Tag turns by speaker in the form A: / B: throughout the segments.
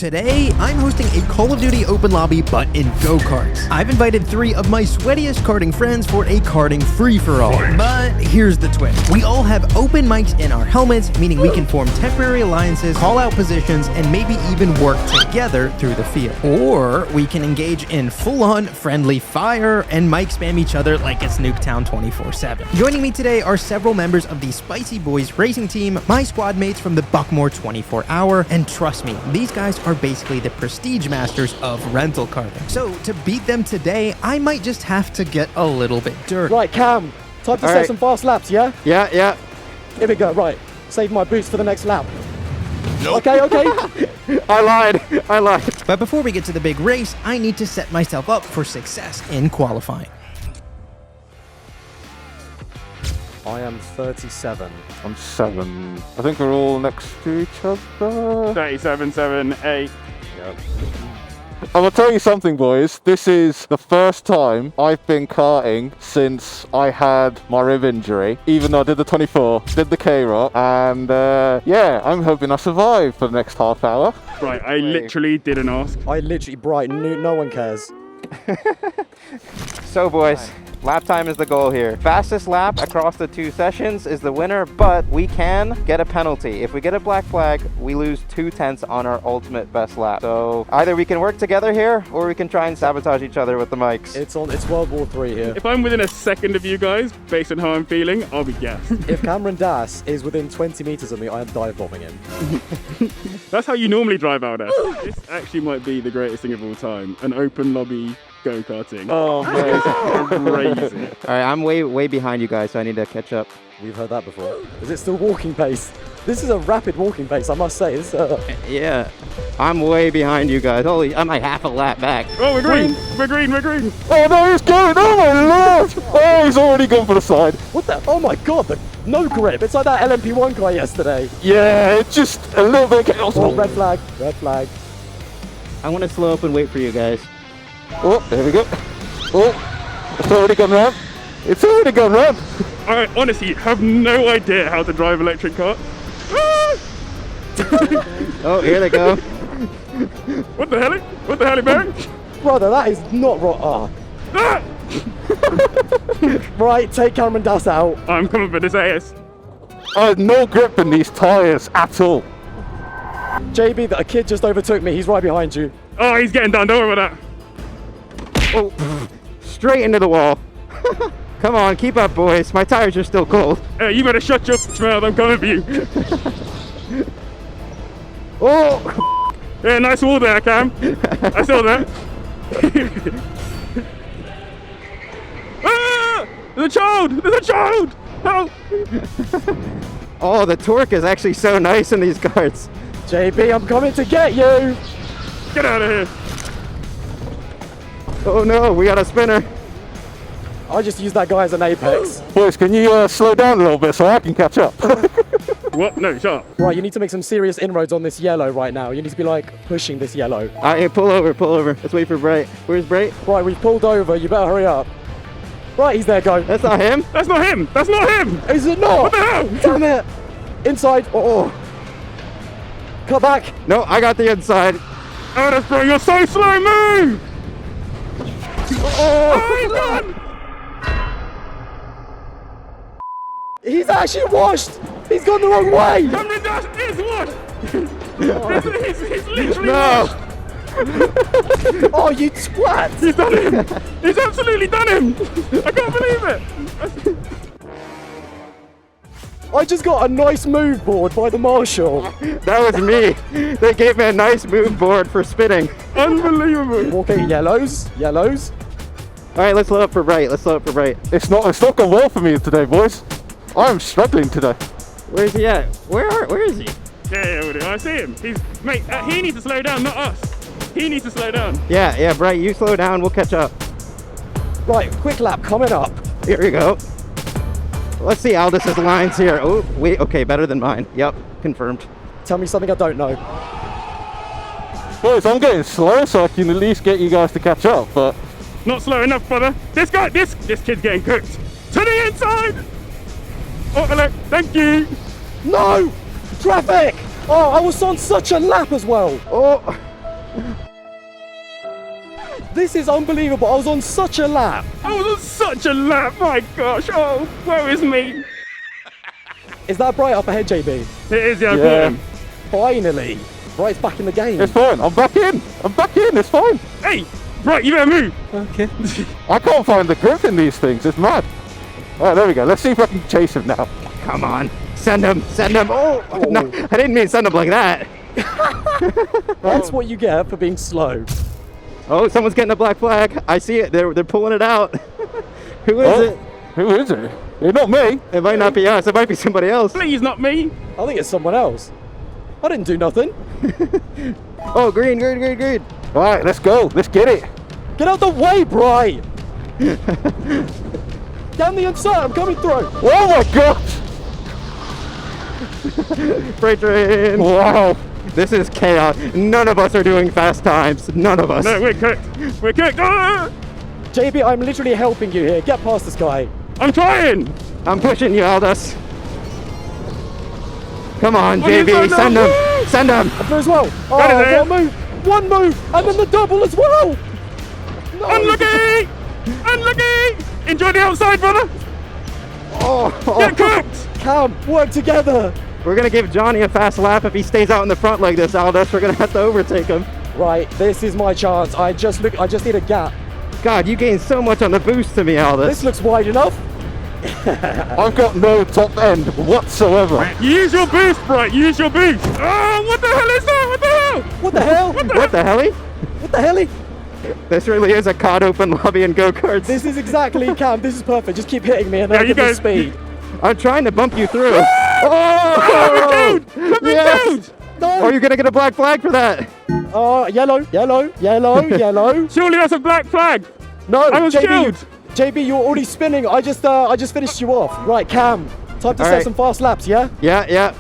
A: Today, I'm hosting a Call of Duty open lobby, but in Go Karts. I've invited 3 of my sweatiest karting friends for a karting free-for-all. But here's the twist. We all have open mics in our helmets, meaning we can form temporary alliances, call out positions, and maybe even work together through the field. Or we can engage in full-on friendly fire and mic spam each other like it's Nuketown 24/7. Joining me today are several members of the Spicy Boys racing team, my squad mates from the Buckmore 24 Hour, and trust me, these guys are basically the prestige masters of rental karting. So to beat them today, I might just have to get a little bit dirty.
B: Right, Cam, time to set some fast laps, yeah?
C: Yeah.
B: Here we go, right. Save my boots for the next lap.
C: Nope.
B: Okay.
C: I lied.
A: But before we get to the big race, I need to set myself up for success in qualifying.
B: I am 37.
D: I'm 7. I think we're all next to each other.
E: 37, 7, 8.
D: Yep. I'm gonna tell you something, boys. This is the first time I've been karting since I had my rib injury. Even though I did the 24, did the K-Rock, and yeah, I'm hoping I survive for the next half hour.
E: Right, I literally didn't ask.
B: I literally, bright, no one cares.
C: So boys, lap time is the goal here. Fastest lap across the 2 sessions is the winner, but we can get a penalty. If we get a black flag, we lose 2/10 on our ultimate best lap. So either we can work together here, or we can try and sabotage each other with the mics.
B: It's World War III here.
E: If I'm within a second of you guys, based on how I'm feeling, I'll be gassed.
B: If Cameron Das is within 20 meters of me, I am dive bombing him.
E: That's how you normally drive out there. This actually might be the greatest thing of all time. An open lobby go-karting.
C: Oh man.
E: Crazy.
C: Alright, I'm way behind you guys, so I need to catch up.
B: We've heard that before. Is it still walking pace? This is a rapid walking pace, I must say. This,
C: Yeah, I'm way behind you guys. Holy, I'm like half a lap back.
E: Oh, we're green. We're green.
D: Oh no, he's going! Oh my lord! Oh, he's already gone for the side.
B: What the? Oh my god, the no grip. It's like that LMP1 guy yesterday.
D: Yeah, it's just a little bit chaos.
B: Oh, red flag.
C: I want to slow up and wait for you guys.
D: Oh, there we go. Oh, it's already gone round.
E: I honestly have no idea how to drive electric kart. Ah!
C: Oh, here they go.
E: What the hell, Barry?
B: Brother, that is not right. Oh.
E: Ah!
B: Right, take Cameron Das out.
E: I'm coming for this AS.
D: I have no grip in these tyres at all.
B: JB, a kid just overtook me. He's right behind you.
E: Oh, he's getting down. Don't worry about that.
C: Oh, straight into the wall. Come on, keep up, boys. My tires are still cold.
E: Hey, you better shut your mouth. I'm coming for you.
C: Oh!
E: Yeah, nice wall there, Cam. I saw that. Ah! There's a child! Help!
C: Oh, the torque is actually so nice in these karts.
B: JB, I'm coming to get you.
E: Get out of here.
C: Oh no, we got a spinner.
B: I just used that guy as an apex.
D: Boys, can you slow down a little bit so I can catch up?
E: What? No, shut up.
B: Right, you need to make some serious inroads on this yellow right now. You need to be like pushing this yellow.
C: Alright, pull over. Let's wait for Bright. Where's Bright?
B: Right, we've pulled over. You better hurry up. Right, he's there, go.
C: That's not him.
E: That's not him.
B: Is it not?
E: What the hell?
B: Damn it. Inside. Oh. Cut back.
C: No, I got the inside.
E: Oh, that's bro, you're so slow. Move. Oh, he's done.
B: He's actually washed. He's gone the wrong way.
E: Cameron Das is washed. He's literally
C: No.
E: washed.
B: Oh, you twat.
E: He's done him. He's absolutely done him. I can't believe it.
B: I just got a nice move board by the marshal.
C: That was me. They gave me a nice move board for spinning.
E: Unbelievable.
B: Okay, yellows.
C: Alright, let's load up for Bright.
D: It's not gone well for me today, boys. I'm struggling today.
C: Where's he at? Where is he?
E: Yeah, I see him. Mate, he needs to slow down, not us. He needs to slow down.
C: Yeah, Bright, you slow down, we'll catch up.
B: Right, quick lap coming up.
C: Here we go. Let's see Aldis's lines here. Oh, wait, okay, better than mine. Yep, confirmed.
B: Tell me something I don't know.
D: Boys, I'm getting slow so I can at least get you guys to catch up, but...
E: Not slow enough, brother. This kid's getting cooked. To the inside. Oh, hello. Thank you.
B: No! Traffic! Oh, I was on such a lap as well.
C: Oh,
B: This is unbelievable. I was on such a lap.
E: I was on such a lap, my gosh. Oh, where is me?
B: Is that Bright up ahead, JB?
E: It is, yeah, I
D: Yeah.
E: caught him.
B: Finally. Bright's back in the game.
D: It's fine. I'm back in. I'm back in. It's fine.
E: Hey, right, you better move.
B: Okay.
D: I can't find the grip in these things. It's mad. All right, there we go. Let's see if I can chase him now.
C: Come on. Send him. Send him. Oh, no, I didn't mean send him like that.
B: That's what you get for being slow.
C: Oh, someone's getting a black flag. I see it. They're pulling it out. Who is it?
D: Who is it? It's not me.
C: It might not be us. It might be somebody else.
E: Please, not me.
B: I think it's someone else. I didn't do nothing.
C: Oh, green, green, green, green.
D: All right, let's go. Let's get it.
B: Get out the way, Bright. Down the inside, I'm coming through.
D: Oh my god.
C: Freight train.
D: Wow.
C: This is chaos. None of us are doing fast times. None of us.
E: No, we're cooked. We're cooked. Ah!
B: JB, I'm literally helping you here. Get past this guy.
E: I'm trying.
C: I'm pushing you, Aldous. Come on,
E: Oh, you
C: JB.
E: don't
C: Send
E: know.
C: him. Send him.
B: I'm through as well.
E: Got it there.
B: One move. One move. And then the double as well. No.
E: Unlucky. Unlucky. Enjoy the outside, brother. Get cooked.
B: Cam, work together.
C: We're gonna give Johnny a fast lap if he stays out in the front like this, Aldous. We're gonna have to overtake him.
B: Right, this is my chance. I just need a gap.
C: God, you gained so much on the boost to me, Aldous.
B: This looks wide enough.
D: I've got no top end whatsoever.
E: Use your boost, Bright. Use your boost. Oh, what the hell is that? What the hell?
B: What the hell?
C: What the hell?
B: What the hell?
C: This really is a COD open lobby and go-karts.
B: This is exactly Cam. This is perfect. Just keep hitting me and
E: Yeah,
B: then
E: you
B: get the
E: guys-
B: speed.
C: I'm trying to bump you through.
E: I've been
C: Yes.
E: killed.
B: No.
C: Are you gonna get a black flag for that?
B: Yellow, yellow, yellow, yellow.
E: Surely that's a black flag.
B: No,
E: I was killed.
B: JB, you're already spinning. I just finished you off. Right, Cam. Time to
C: All
B: set
C: right.
B: some fast laps, yeah?
C: Yeah, yeah.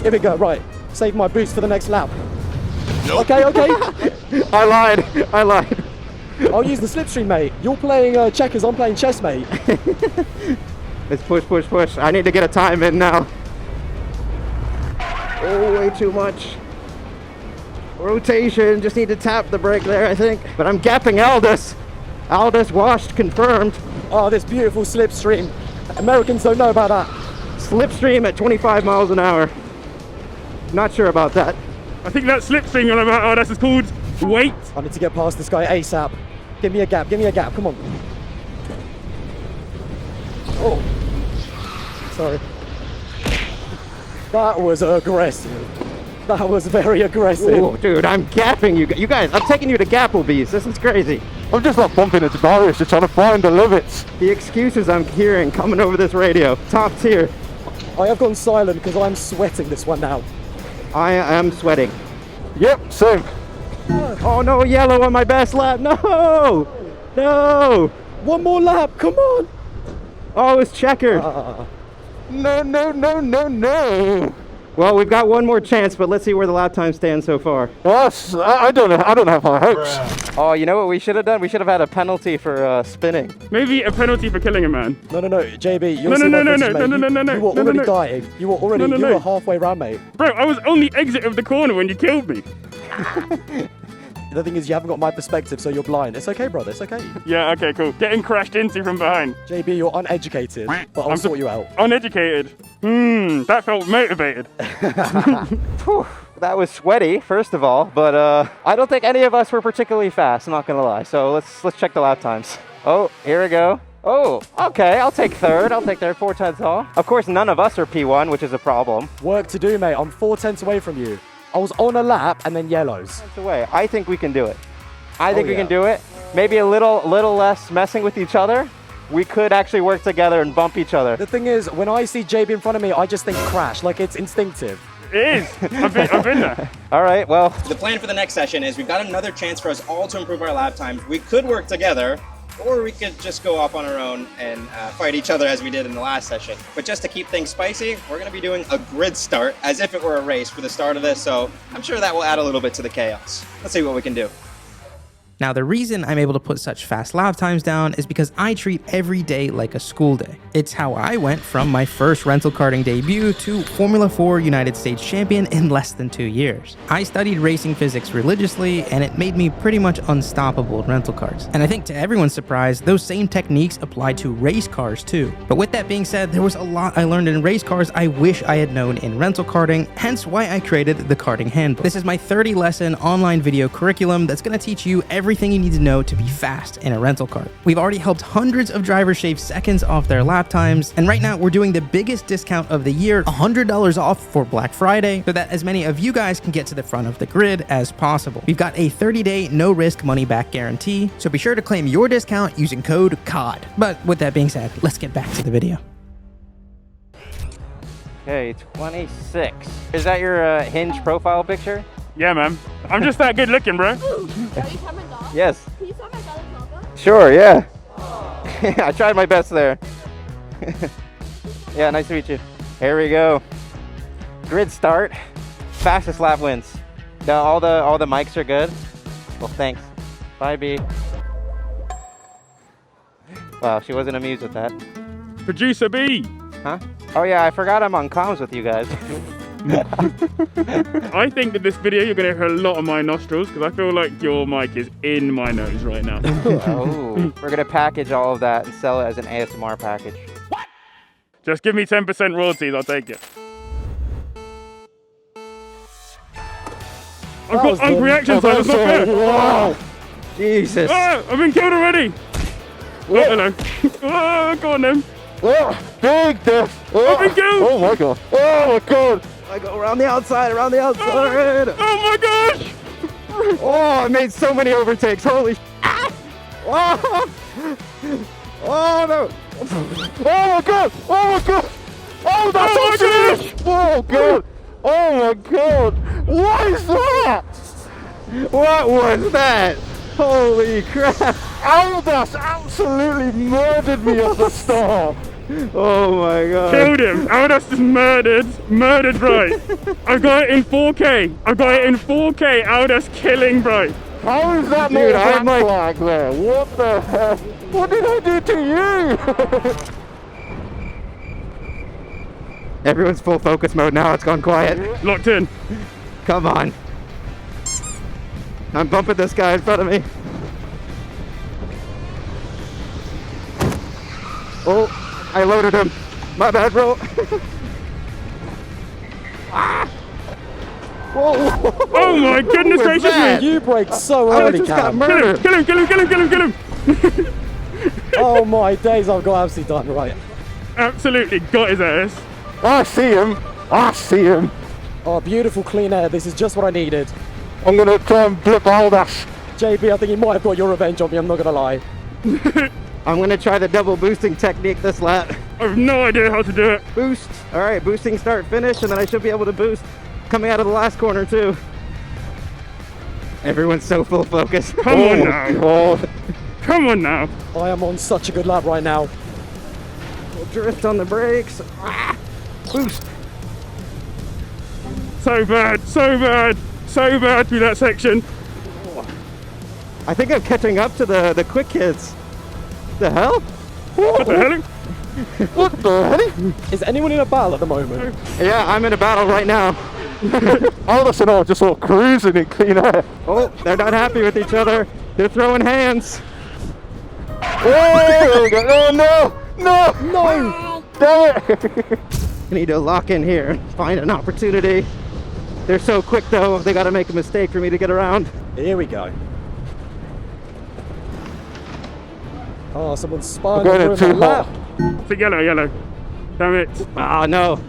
B: Here we go. Right. Save my boost for the next lap. Okay, okay.
C: I lied.
B: I'll use the slipstream, mate. You're playing checkers. I'm playing chess, mate.
C: Let's push, push, push. I need to get a time in now. Oh, way too much. Rotation. Just need to tap the brake there, I think. But I'm gapping Aldous. Aldous washed, confirmed.
B: Oh, this beautiful slipstream. Americans don't know about that.
C: Slipstream at 25 miles an hour. Not sure about that.
E: I think that slipstream on about that's called weight.
B: I need to get past this guy ASAP. Give me a gap. Give me a gap. Come on. Oh. Sorry. That was aggressive. That was very aggressive.
C: Oh, dude, I'm gapping you. You guys, I'm taking you to Gapplebee's. This is crazy.
D: I'm just not bumping into barriers, just trying to find the limits.
C: The excuses I'm hearing coming over this radio. Top tier.
B: I have gone silent because I'm sweating this one now.
C: I am sweating.
D: Yep, same.
C: Oh no, yellow on my best lap. No! No!
B: One more lap. Come on.
C: Oh, it's checkered.
D: No, no, no, no, no.
C: Well, we've got one more chance, but let's see where the lap time stands so far.
D: I don't know. I don't have high hopes.
C: Oh, you know what we should have done? We should have had a penalty for spinning.
E: Maybe a penalty for killing a man.
B: No, JB. You'll
E: No,
B: see
E: no,
B: my
E: no,
B: footage,
E: no,
B: mate.
E: no, no, no, no,
B: You were
E: no,
B: already
E: no.
B: dying. You were already.
E: No, no,
B: you
E: no.
B: were halfway round, mate.
E: Bro, I was on the exit of the corner when you killed me.
B: The thing is, you haven't got my perspective, so you're blind. It's okay, brother. It's okay.
E: Yeah, okay, cool. Getting crashed into from behind.
B: JB, you're uneducated, but I'll sort you out.
E: Uneducated. That felt motivated.
C: That was sweaty, first of all, but I don't think any of us were particularly fast, I'm not gonna lie. So let's check the lap times. Oh, here we go. Oh, okay, I'll take third. 4/10 all. Of course, none of us are P1, which is a problem.
B: Work to do, mate. I'm 4/10 away from you. I was on a lap and then yellows.
C: That's the way. I think we can do it. I think we
B: yeah.
C: can do it. Maybe a little less messing with each other. We could actually work together and bump each other.
B: The thing is, when I see JB in front of me, I just think crash, like it's instinctive.
E: It is. I've been there.
C: All right, well,
F: The plan for the next session is we've got another chance for us all to improve our lap times. We could work together, or we could just go off on our own and fight each other as we did in the last session. But just to keep things spicy, we're going to be doing a grid start as if it were a race for the start of this, so I'm sure that will add a little bit to the chaos. Let's see what we can do.
A: Now, the reason I'm able to put such fast lap times down is because I treat every day like a school day. It's how I went from my first rental karting debut to Formula 4 United States champion in less than 2 years. I studied racing physics religiously, and it made me pretty much unstoppable in rental cars. And I think to everyone's surprise, those same techniques apply to race cars too. But with that being said, there was a lot I learned in race cars I wish I had known in rental karting, hence why I created the Karting Handbook. This is my 30-lesson online video curriculum that's going to teach you everything you need to know to be fast in a rental car. We've already helped hundreds of drivers shave seconds off their lap times, and right now we're doing the biggest discount of the year, $100 off for Black Friday, so that as many of you guys can get to the front of the grid as possible. We've got a 30-day no-risk money-back guarantee, so be sure to claim your discount using code COD. But with that being said, let's get back to the video.
C: Okay, 26. Is that your Hinge profile picture?
E: Yeah, man. I'm just that good looking, bro.
C: Yes. Sure, yeah. I tried my best there. Yeah, nice to meet you. Here we go. Grid start. Fastest lap wins. Now all the mics are good. Well, thanks. Bye, B. Wow, she wasn't amused with that.
E: Producer B.
C: Huh? Oh yeah, I forgot I'm on comms with you guys.
E: I think that this video you're going to hear a lot of my nostrils because I feel like your mic is in my nose right now.
C: Oh, we're gonna package all of that and sell it as an ASMR package.
E: What? Just give me 10% royalties, I'll take it. I've got unk reaction, so that's not fair.
C: Wow. Jesus.
E: Ah, I've been killed already. Oh, hello. Oh, go on then.
D: Oh, big death. Oh,
E: I've been killed.
D: oh my god. Oh my god.
C: I go around the outside, around the outside.
E: Oh my gosh.
C: Oh, I made so many overtakes. Holy sh**. Ah! Oh. Oh no.
D: Oh my god. Oh my god. Oh, that's
E: Oh my
D: awesome. Oh god. Oh my god. What is that?
C: What was that? Holy crap.
D: Aldas absolutely murdered me at the start.
C: Oh my god.
E: Killed him. Aldas just murdered Bright. I got it in 4K. I got it in 4K. Aldas killing Bright.
D: How is that
C: Dude,
D: not a
C: I'm
D: black
C: like-
D: flag there? What the heck? What did I do to you?
C: Everyone's full focus mode now. It's gone quiet.
E: Locked in.
C: Come on. I'm bumping this guy in front of me. Oh, I loaded him. My bad, bro. Ah! Whoa.
E: Oh my goodness
C: What was
E: gracious
C: that?
E: me.
B: You braked so
C: I
B: early,
C: just got
B: Cam.
C: murdered.
E: Kill him, kill him, kill him, kill him, kill him, kill him.
B: Oh my days, I've got absolutely done right.
E: Absolutely got his ass.
D: I see him. I see him.
B: Oh, beautiful clean air. This is just what I needed.
D: I'm gonna try and blip Aldas.
B: JB, I think you might have got your revenge on me, I'm not gonna lie.
C: I'm gonna try the double boosting technique this lap.
E: I have no idea how to do it.
C: Boost. All right, boosting start finish, and then I should be able to boost coming out of the last corner too. Everyone's so full focus.
E: Come on now.
D: God.
E: Come on now.
B: I am on such a good lap right now.
C: Drift on the brakes. Ah! Boost.
E: So bad, so bad, so bad through that section.
C: I think I'm catching up to the quick kids. The hell?
E: What the hell?
D: What the heck?
B: Is anyone in a battle at the moment?
C: Yeah, I'm in a battle right now.
D: Aldas and I are just sort of cruising in clean air.
C: Oh, they're not happy with each other. They're throwing hands.
D: Oh, oh no! No!
B: No!
D: Damn it!
C: I need to lock in here and find an opportunity. They're so quick though, they gotta make a mistake for me to get around.
B: Here we go. Oh, someone's spun
D: We're going
B: through
D: too
B: the lap.
E: I think yellow, yellow. Damn it.
C: Oh no,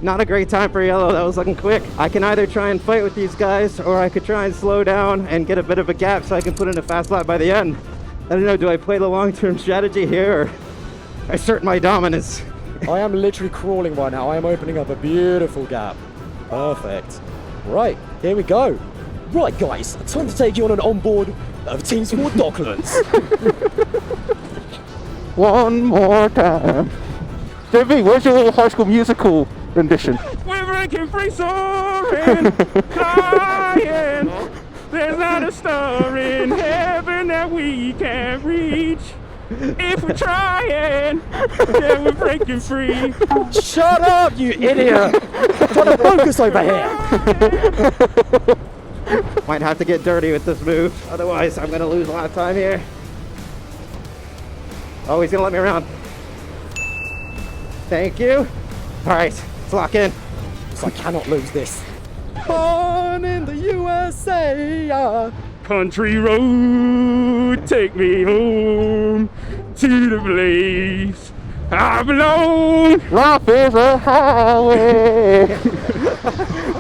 C: not a great time for yellow. That was looking quick. I can either try and fight with these guys, or I could try and slow down and get a bit of a gap so I can put in a fast lap by the end. I don't know, do I play the long-term strategy here, or assert my dominance?
B: I am literally crawling right now. I am opening up a beautiful gap. Perfect. Right, here we go. Right, guys, time to take you on an onboard of Team Sport Docklands.
D: One more time. JB, where's your little High School Musical rendition?
E: We're breaking free, soaring, flying. There's not a star in heaven one that we can't reach. If we're trying, then we're breaking free.
B: Shut up, you idiot! I'm trying to focus over here.
C: Might have to get dirty with this move, otherwise I'm gonna lose a lot of time here. Oh, he's gonna let me around. Thank you. All right, let's lock in.
B: So I cannot lose this. Born in the USA.
E: Country road, take me home to the place I belong.
D: Life is a highway.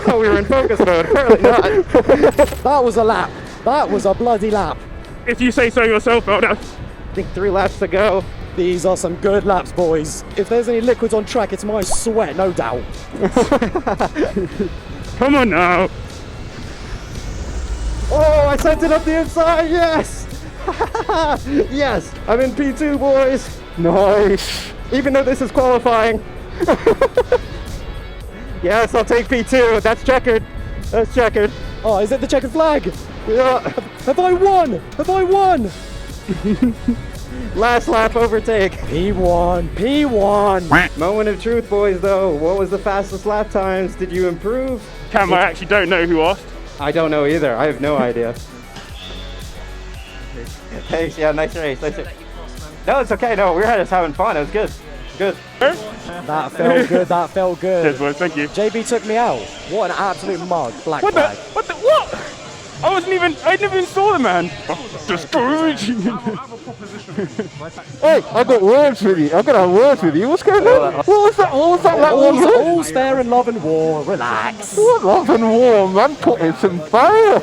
C: Oh, we were in focus mode. Apparently not.
B: That was a lap. That was a bloody lap.
E: If you say so yourself, Elder.
C: I think 3 laps to go.
B: These are some good laps, boys. If there's any liquids on track, it's my sweat, no doubt.
E: Come on now.
C: Oh, I sent it up the inside. Yes. Yes, I'm in P2, boys.
D: Nice.
C: Even though this is qualifying. Yes, I'll take P2. That's checkered. That's checkered.
B: Oh, is it the checkered flag?
C: Yeah.
B: Have I won? Have I won?
C: Last lap overtake.
B: P1, P1.
C: Moment of truth, boys, though. What was the fastest lap times? Did you improve?
E: Cam, I actually don't know who asked.
C: I don't know either. I have no idea. Thanks. Yeah, nice race. Nice race. No, it's okay. No, we were just having fun. It was good. Good.
B: That felt good, that felt good.
E: Cheers, boys. Thank you.
B: JB took me out. What an absolute mug. Black
E: What the?
B: flag.
E: What? I never even saw the man. Discouraging.
D: Hey, I got words with you. I'm gonna have words with you. What's going on? What was that? What was that?
B: All's fair in love and war. Relax.
D: What love and war, man? Put in some fire.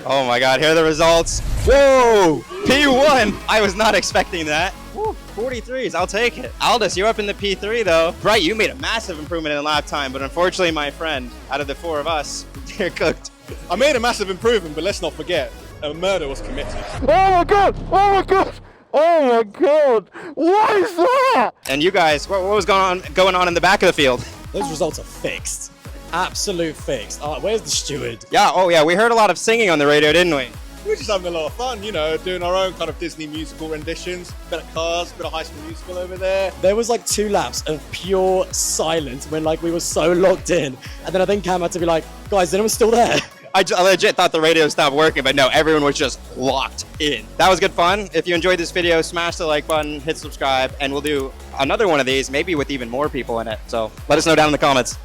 F: Oh my god, here are the results. Whoa! P1! I was not expecting that. Woo, 43s, I'll take it. Aldous, you're up in the P3 though. Bright, you made a massive improvement in lap time, but unfortunately, my friend, out of the 4 of us, you're cooked.
G: I made a massive improvement, but let's not forget, a murder was committed.
D: Oh my god! Oh my god! Oh my god! What is that?
F: And you guys, what was going on in the back of the field?
G: Those results are fixed. Absolute fixed. Where's the steward?
F: Yeah, oh yeah, we heard a lot of singing on the radio, didn't we?
G: We're just having a lot of fun, you know, doing our own kind of Disney musical renditions. Bit of Cars, bit of High School Musical over there.
B: There was like 2 laps of pure silence when like we were so locked in. And then I think Cam had to be like, guys, is anyone still there?
F: I legit thought the radio stopped working, but no, everyone was just locked in. That was good fun. If you enjoyed this video, smash the like button, hit subscribe, and we'll do another one of these, maybe with even more people in it. So let us know down in the comments.